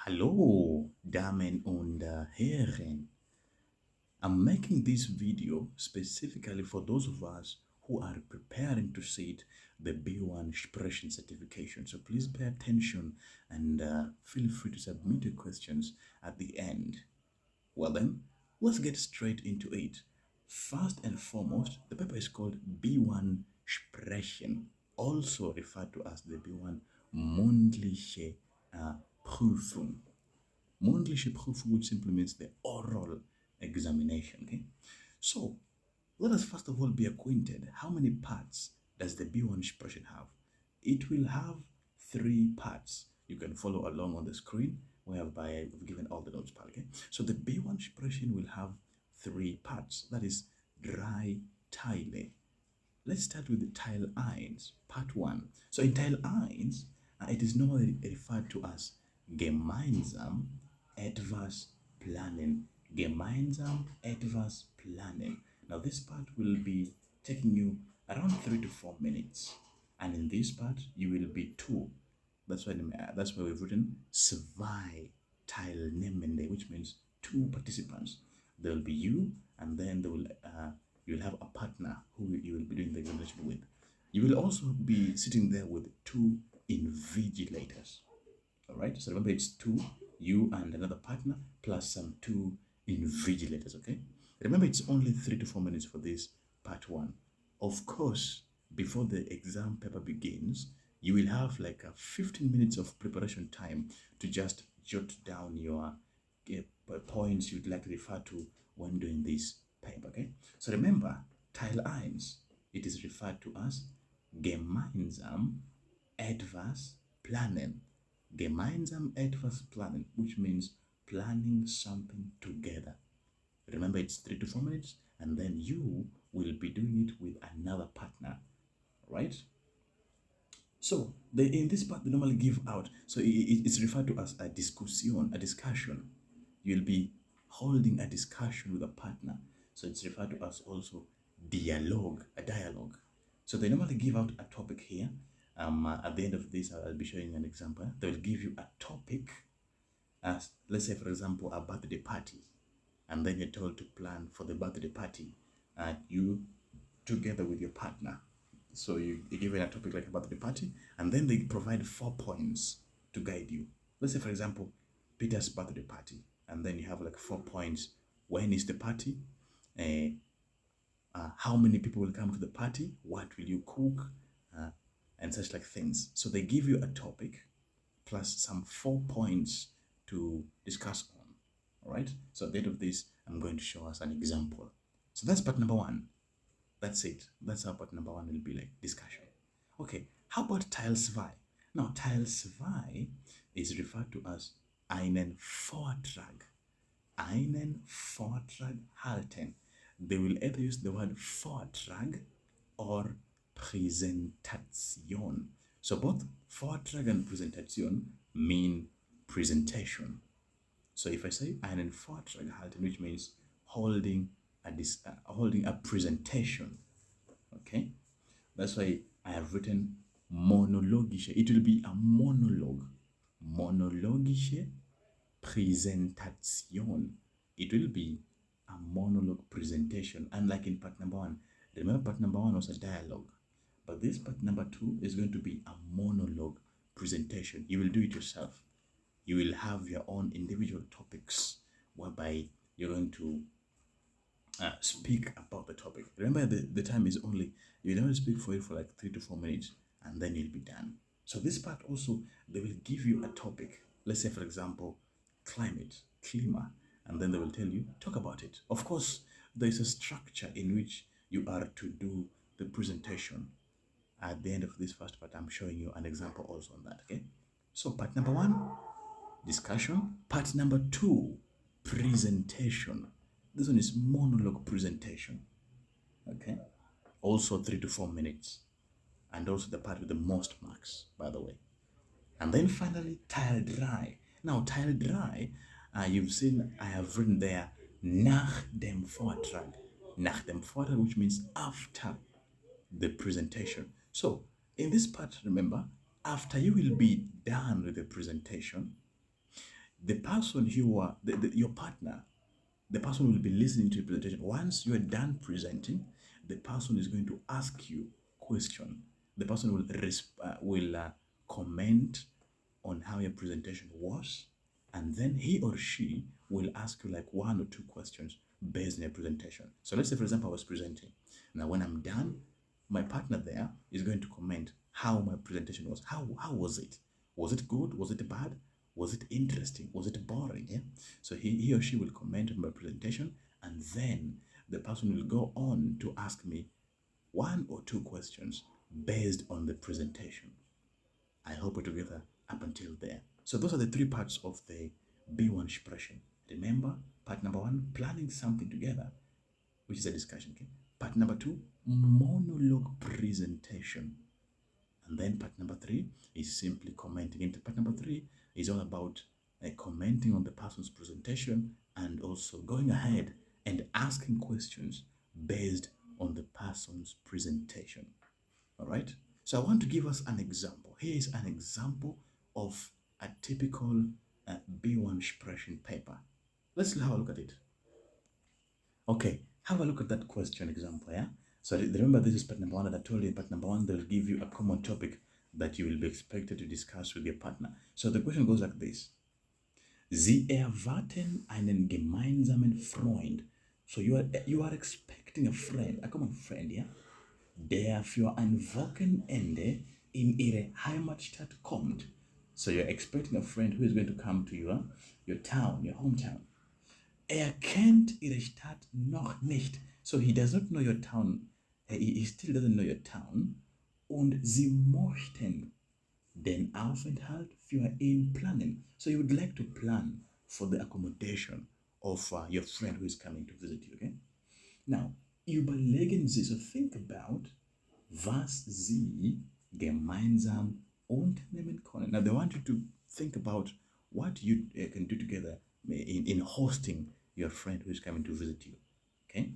Hallo, Damen und Herren. I'm making this video specifically for those of us who are preparing to sit the B1 Sprechen certification. So please pay attention and feel free to submit your questions at the end. Well then, let's get straight into it. First and foremost, the paper is called B1 Sprechen, also referred to as the B1 mündliche Prüfung. Mündliche Prüfung, which simply means the oral examination. Okay, so let us first of all be acquainted. How many parts does the B1 Sprechen have? It will have 3 parts. You can follow along on the screen whereby I've given all the notes. Okay, so the B1 Sprechen will have 3 parts. That is drei Teile. Let's start with the Teil 1, part 1. So in Teil 1, it is normally referred to as gemeinsam etwas planen. Gemeinsam etwas planen. Now this part will be taking you around 3 to 4 minutes. And in this part, you will be 2. That's why we've written zwei Teilnehmende, which means 2 participants. There will be you, and then you'll have a partner who you will be doing the examination with. You will also be sitting there with 2 invigilators. All right, so remember it's 2, you and another partner, plus some 2 invigilators. Okay, remember it's only 3 to 4 minutes for this part 1. Of course, before the exam paper begins, you will have like a 15 minutes of preparation time to just jot down your points you'd like to refer to when doing this paper. Okay, so remember Teil 1, it is referred to as gemeinsam etwas planen. Gemeinsam etwas planen, which means planning something together. Remember, it's 3 to 4 minutes, and then you will be doing it with another partner, right? So in this part, they normally give out, so it's referred to as a discussion. You'll be holding a discussion with a partner. So it's referred to as also a dialogue. So they normally give out a topic here. At the end of this, I'll be showing you an example. They will give you a topic, as let's say, for example, a birthday party, and then you're told to plan for the birthday party, you together with your partner. So you're given a topic like a birthday party, and then they provide 4 points to guide you. Let's say, for example, Peter's birthday party, and then you have like 4 points. When is the party? How many people will come to the party? What will you cook? And such like things. So they give you a topic plus some 4 points to discuss on. All right. So at the end of this, I'm going to show us an example. So that's part number 1. That's it. That's how part number 1 will be like, discussion. Okay. How about Teil 2? Now, Teil 2 is referred to as einen Vortrag. Einen Vortrag halten. They will either use the word Vortrag or Präsentation. So both Vortrag and Präsentation mean presentation. So if I say einen Vortrag halten, which means holding a presentation, okay, that's why I have written monologische. It will be a monologue. Monologische Präsentation. It will be a monologue presentation, unlike in part number 1. Remember, part number 1 was a dialogue, but this part number 2 is going to be a monologue presentation. You will do it yourself. You will have your own individual topics whereby you're going to speak about the topic. Remember, the time is only, you never speak for it for like 3 to 4 minutes, and then you'll be done. So this part also, they will give you a topic. Let's say, for example, climate, klima, and then they will tell you, talk about it. Of course, there is a structure in which you are to do the presentation. At the end of this first part, I'm showing you an example also on that, okay? So part number 1, discussion. Part number 2, presentation. This one is monologue presentation, okay? Also 3 to 4 minutes. And also the part with the most marks, by the way. And then finally, Teil 3. Now, Teil 3, you've seen I have written there, nach dem Vortrag. Nach dem Vortrag, which means after the presentation. So, in this part, remember, after you will be done with the presentation, the person your partner, the person will be listening to your presentation. Once you are done presenting, the person is going to ask you question. The person will comment on how your presentation was, and then he or she will ask you like one or two questions based on your presentation. So let's say, for example, I was presenting. Now, when I'm done, my partner there is going to comment how my presentation was. How was it? Was it good? Was it bad? Was it interesting? Was it boring? Yeah. So he or she will comment on my presentation, and then the person will go on to ask me one or two questions based on the presentation. I hope we're together up until there. So those are the three parts of the B1 Sprechen. Remember, part number one, planning something together, which is a discussion. Okay? Part number two, monologue presentation. And then part number three is simply commenting. And part number three is all about commenting on the person's presentation and also going ahead and asking questions based on the person's presentation. All right? So I want to give us an example. Here is an example of a typical B1 Sprechen paper. Let's have a look at it. Okay, have a look at that question example, yeah? So remember, this is part number one that I told you. Part number one, they'll give you a common topic that you will be expected to discuss with your partner. So the question goes like this. Sie erwarten einen gemeinsamen Freund. So you are expecting a friend, a common friend, yeah? Der für ein Wochenende in ihre Heimatstadt kommt. So you're expecting a friend who is going to come to your town, your hometown. Kennt ihre Stadt noch nicht. So he does not know your town. He still doesn't know your town. Und sie möchten den Aufenthalt für ihn planen. So you would like to plan for the accommodation of your friend who is coming to visit you, okay? Now, überlegen Sie, so think about, was Sie gemeinsam unternehmen können. Now, they want you to think about what you can do together in hosting your friend who is coming to visit you. Okay?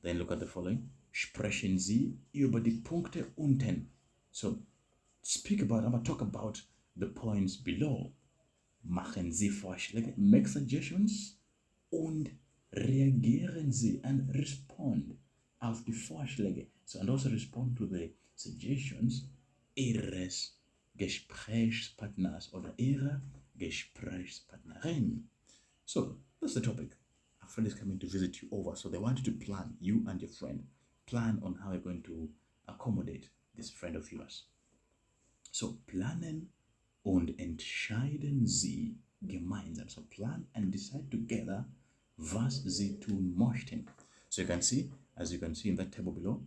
Then look at the following. Sprechen Sie über die Punkte unten. So, talk about the points below. Machen Sie Vorschläge, make suggestions, und reagieren Sie and respond auf die Vorschläge. So, and also respond to the suggestions Ihres Gesprächspartners oder Ihrer Gesprächspartnerin. So, that's the topic. A friend is coming to visit you over. So they want you to plan, you and your friend, plan on how you're going to accommodate this friend of yours. So, planen und entscheiden Sie gemeinsam. So, plan and decide together, was Sie tun möchten. So you can see, as you can see in that table below,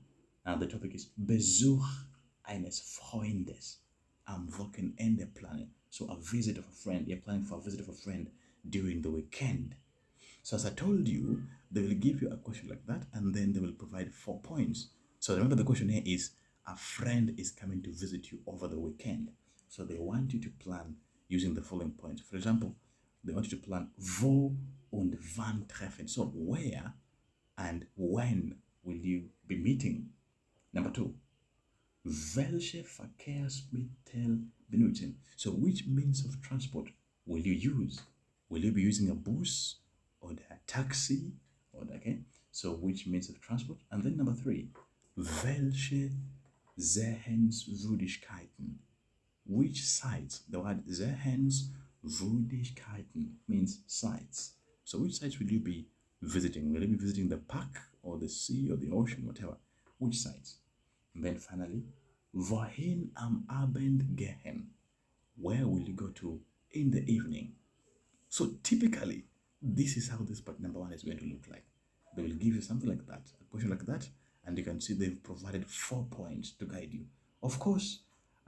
the topic is Besuch eines Freundes am Wochenende planen. So a visit of a friend, you're planning for a visit of a friend during the weekend. So as I told you, they will give you a question like that, and then they will provide 4 points. So remember, the question here is, a friend is coming to visit you over the weekend. So they want you to plan using the following points. For example, they want you to plan wo und wann treffen. So where and when will you be meeting? Number 2, welche Verkehrsmittel benutzen? So which means of transport will you use? Will you be using a bus or a taxi? Okay, so which means of transport? And then number 3, welche Sehenswürdigkeiten? Which sites? The word Sehenswürdigkeiten means sites. So which sites will you be visiting? Will you be visiting the park or the sea or the ocean, whatever? Which sites? And then finally, wohin am Abend gehen? Where will you go to in the evening? So typically, this is how this part number 1 is going to look like. They will give you something like that, a question like that, and you can see they've provided 4 points to guide you. Of course,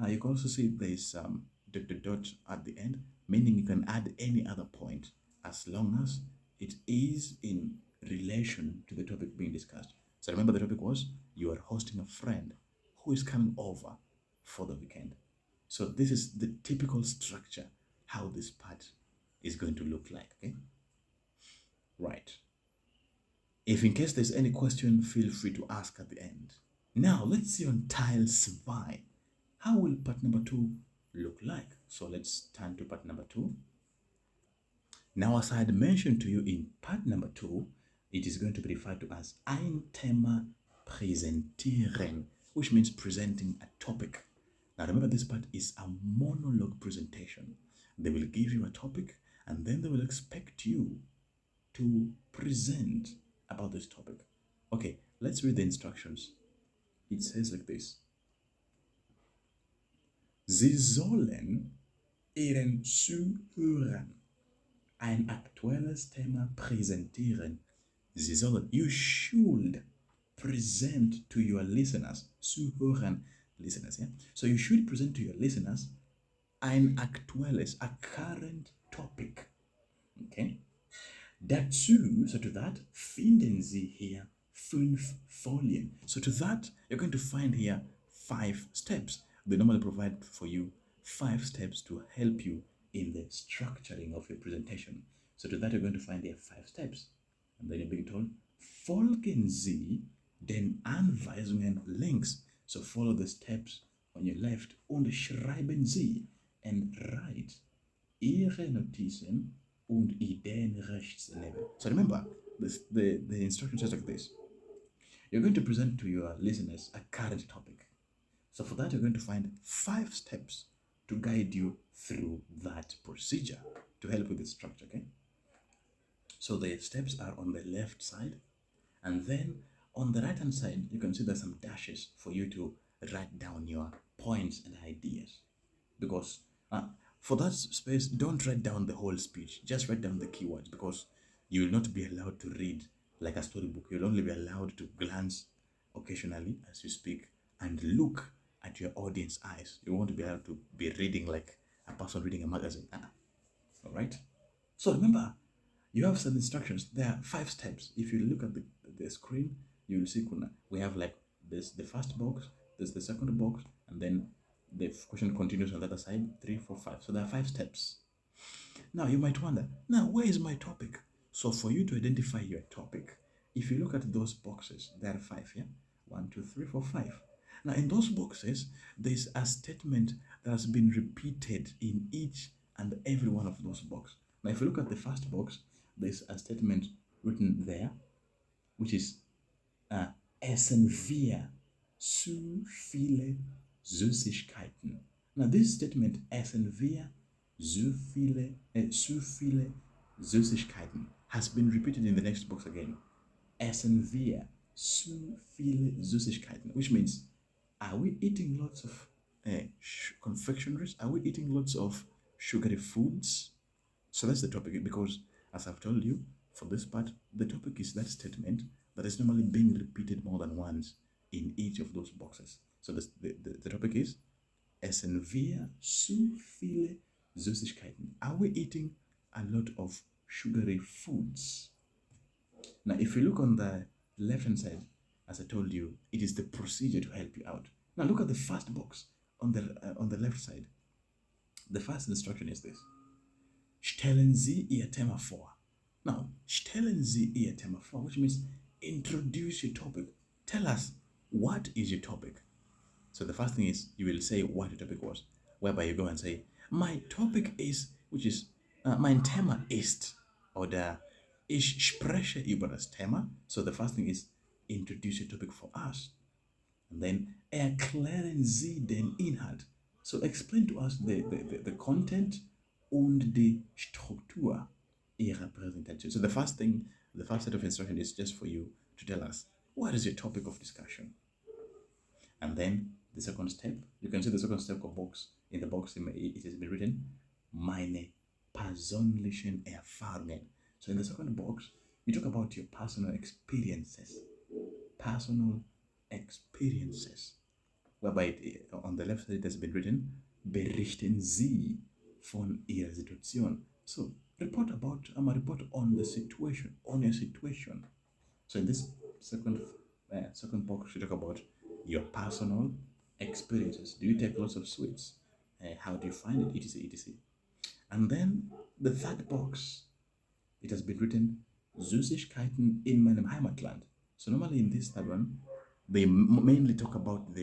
you can also see there's dot at the end, meaning you can add any other point as long as it is in relation to the topic being discussed. So remember, the topic was you are hosting a friend who is coming over for the weekend. So this is the typical structure, how this part is going to look like, okay? Right. If in case there's any question, feel free to ask at the end. Now, let's see on Teil 2. How will part number 2 look like? So let's turn to part number 2. Now, as I had mentioned to you in part number 2, it is going to be referred to as ein Thema präsentieren, which means presenting a topic. Now, remember, this part is a monologue presentation. They will give you a topic, and then they will expect you to present about this topic. Okay, let's read the instructions. It says like this. Sie sollen ihren Zuhörern ein aktuelles Thema präsentieren. Sie sollen, you should present to your listeners, Zuhörern, listeners, yeah? So you should present to your listeners ein aktuelles, a current topic, okay? Dazu, so to that, finden Sie hier 5 Folien. So to that, you're going to find here 5 steps. They normally provide for you 5 steps to help you in the structuring of your presentation. So to that, you're going to find here 5 steps. And then you're being told, folgen Sie den Anweisungen links. So follow the steps on your left und schreiben Sie and write Ihre Notizen und Ideen rechts neben. So remember, the instruction says like this. You're going to present to your listeners a current topic. So for that, you're going to find 5 steps to guide you through that procedure to help with the structure, okay? So the steps are on the left side, and then on the right hand side, you can see there's some dashes for you to write down your points and ideas. Because for that space, don't write down the whole speech, just write down the keywords, because you will not be allowed to read like a storybook. You'll only be allowed to glance occasionally as you speak and look at your audience eyes. You won't be able to be reading like a person reading a magazine. All right? So remember, you have some instructions. There are 5 steps. If you look at the screen, you will see we have like this, the first box, there's the second box, and then the question continues on the other side, 3, 4, 5. So there are 5 steps. Now you might wonder, now where is my topic? So for you to identify your topic, if you look at those boxes, there are 5, yeah? 1, 2, 3, 4, 5. Now in those boxes, there's a statement that has been repeated in each and every one of those boxes. Now if you look at the first box, there's a statement written there, which is essen wir zu viele Süßigkeiten. Now this statement, essen wir zu viele Süßigkeiten, has been repeated in the next box again. Essen wir zu viele Süßigkeiten, which means, are we eating lots of confectionaries? Are we eating lots of sugary foods? So that's the topic, because as I've told you, for this part, the topic is that statement that is normally being repeated more than once in each of those boxes. So the topic is, essen wir zu viele Süßigkeiten? Are we eating a lot of sugary foods? Now, if you look on the left-hand side, as I told you, it is the procedure to help you out. Now, look at the first box on the left side. The first instruction is this. Stellen Sie Ihr Thema vor. Now, stellen Sie Ihr Thema vor, which means introduce your topic. Tell us, what is your topic? So the first thing is, you will say what your topic was, whereby you go and say, my topic is, which is, mein Thema ist, oder ich spreche über das Thema. So the first thing is, introduce your topic for us. And then, erklären Sie den Inhalt. So explain to us the content und die Struktur Ihrer Präsentation. So the first set of instruction is just for you to tell us, what is your topic of discussion? And then the second step, you can see the second step of box. In the box, it has been written, meine persönlichen Erfahrungen. So in the second box, you talk about your personal experiences. Personal experiences. Whereby on the left side, it has been written, berichten Sie von Ihrer Situation. So report on the situation, on your situation. So in this second box, you talk about your personal experiences. Do you take lots of sweets? How do you find it? Etc. etc. And then the third box, it has been written, Süßigkeiten in meinem Heimatland. So normally in this third one, they mainly talk about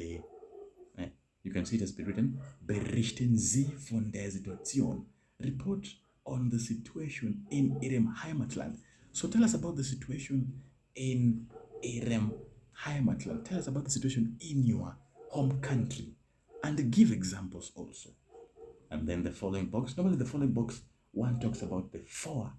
you can see it has been written, berichten Sie von der Situation. Report on the situation in Ihrem Heimatland. So tell us about the situation in Ihrem Heimatland. Tell us about the situation in your home country and give examples also. And then the following box, normally the following box, one talks about the Vor-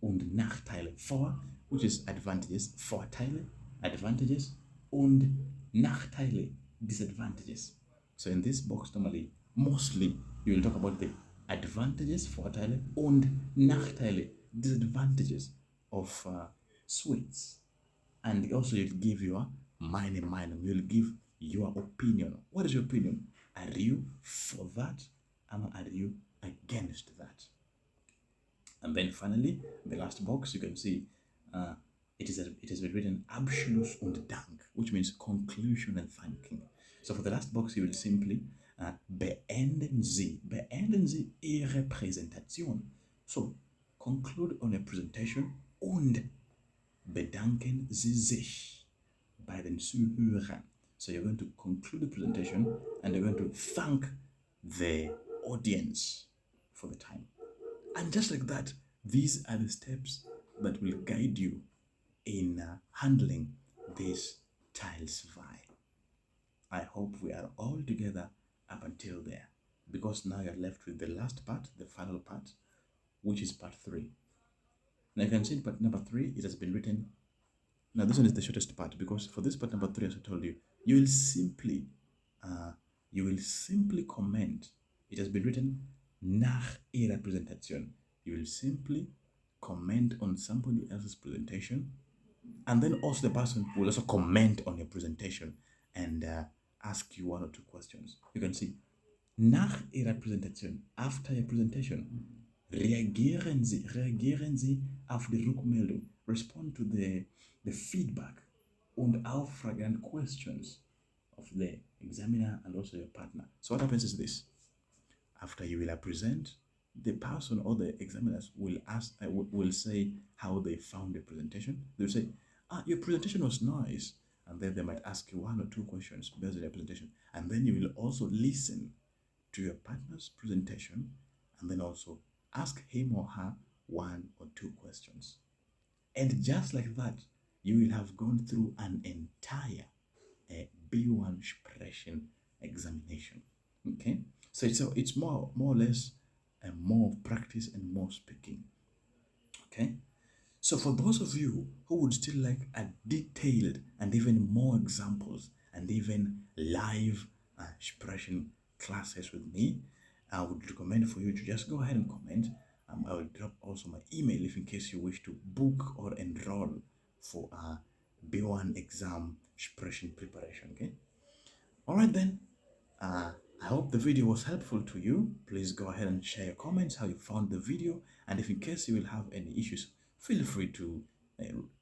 und Nachteile. Vor, which is advantages, Vorteile, advantages, und Nachteile, disadvantages. So in this box, normally, mostly, you will talk about the advantages, Vorteile, und Nachteile, disadvantages of sweets. And also you'll give your Meinung. You'll give your opinion. What is your opinion? Are you for that? Or are you against that? And then finally, the last box, you can see it has been written Abschluss und Dank, which means conclusion and thanking. So for the last box, you will simply beenden Sie Ihre Präsentation. So conclude on your presentation und bedanken Sie sich bei den Zuhörern. So you're going to conclude the presentation and you're going to thank the audience for the time. And just like that, these are the steps that will guide you in handling this Teil 2. I hope we are all together up until there, because now you're left with the last part, the final part, which is part 3. Now you can see in part number 3, it has been written. Now this one is the shortest part, because for this part number 3, as I told you, you will simply comment. It has been written nach Ihrer Präsentation. You will simply comment on somebody else's presentation, and then also the person will also comment on your presentation and ask you 1 or 2 questions. You can see, nach Ihrer Präsentation, after your presentation, reagieren Sie auf die Rückmeldung, respond to the feedback und Auffragen and questions of the examiner and also your partner. So what happens is this: after you will present, the person or the examiners will ask, will say how they found the presentation. They'll say, your presentation was nice. And then they might ask you 1 or 2 questions based on your presentation. And then you will also listen to your partner's presentation and then also ask him or her 1 or 2 questions. And just like that, you will have gone through an entire B1 Sprechen examination. Okay? So it's more or less more practice and more speaking. Okay? So for those of you who would still like a detailed and even more examples and even live Sprechen classes with me, I would recommend for you to just go ahead and comment. I will drop also my email if in case you wish to book or enroll for a B1 exam Sprechen preparation. Okay? All right then. I hope the video was helpful to you. Please go ahead and share your comments, how you found the video, and if in case you will have any issues, feel free to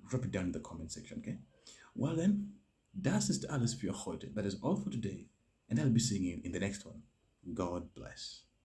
drop it down in the comment section, okay? Well then, das ist alles für heute. That is all for today, and I'll be seeing you in the next one. God bless.